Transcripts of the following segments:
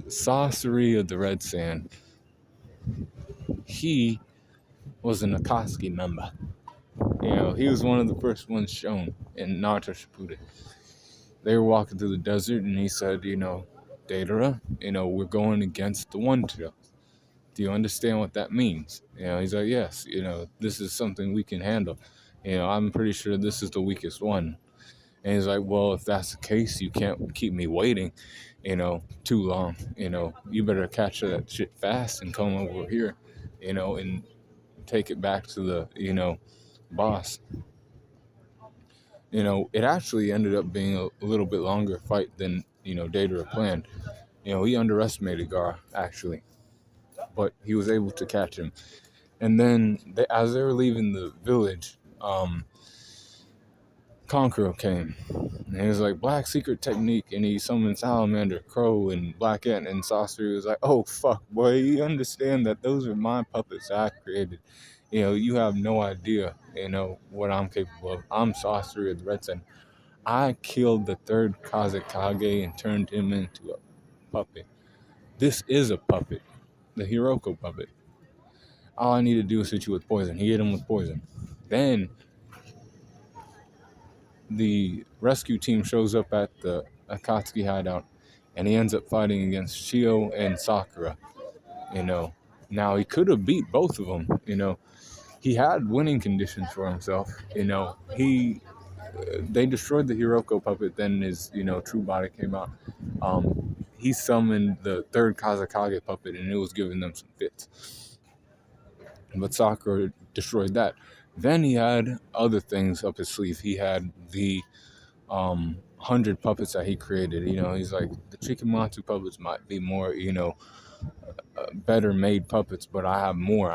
Sasori of the Red Sand. He was an Akatsuki member. He was one of the first ones shown in Naruto Shippuden. They were walking through the desert, and he said, Deidara, we're going against the One Trail. Do you understand what that means? He's like, yes, this is something we can handle. I'm pretty sure this is the weakest one. And he's like, well, if that's the case, you can't keep me waiting, too long. You better catch that shit fast and come over here, and take it back to the, boss. It actually ended up being a little bit longer fight than, Deidara planned. He underestimated Gaara, actually, but he was able to catch him. And then, as they were leaving the village, Conqueror came. And he was like, Black Secret Technique, and he summoned Salamander, Crow, and Black Ant, and Sasori was like, oh, fuck, boy, you understand that those are my puppets I created. You have no idea, what I'm capable of. I'm Sasori of the Red Sun. I killed the third Kazekage and turned him into a puppet. This is a puppet, the Hiroko puppet. All I need to do is hit you with poison. He hit him with poison. Then the rescue team shows up at the Akatsuki hideout, and he ends up fighting against Shio and Sakura. Now he could have beat both of them. He had winning conditions for himself. They destroyed the Hiroko puppet. Then his true body came out. He summoned the third Kazekage puppet, and it was giving them some fits. But Sakura destroyed that. Then he had other things up his sleeve. He had the 100 puppets that he created. He's like, the Chikamatsu puppets might be more, better made puppets, but I have more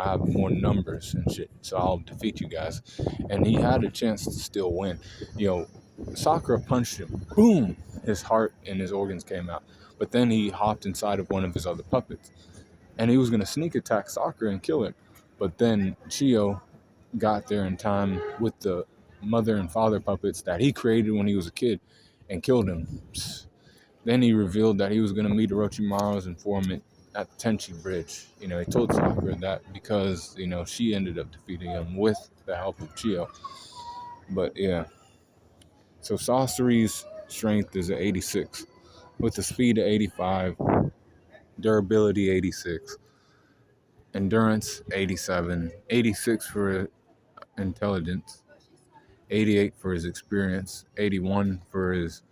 numbers and shit, so I'll defeat you guys. And he had a chance to still win. Sakura punched him, boom, his heart and his organs came out. But then he hopped inside of one of his other puppets, and he was going to sneak attack Sakura and kill her. But then Chio got there in time with the mother and father puppets that he created when he was a kid and killed him. Then he revealed that he was going to meet Orochimaru's informant at the Tenchi Bridge. He told Sakura that because, she ended up defeating him with the help of Chio. But yeah. So Sasori's strength is at 86, with the speed of 85, durability 86, endurance 87, 86 for intelligence, 88 for his experience, 81 for his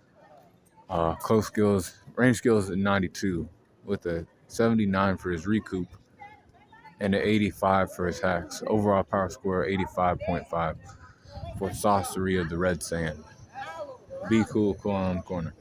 close skills, range skills at 92, with a 79 for his recoup, and an 85 for his hacks. Overall power score 85.5 for Sasori of the Red Sand. Be cool, on the corner.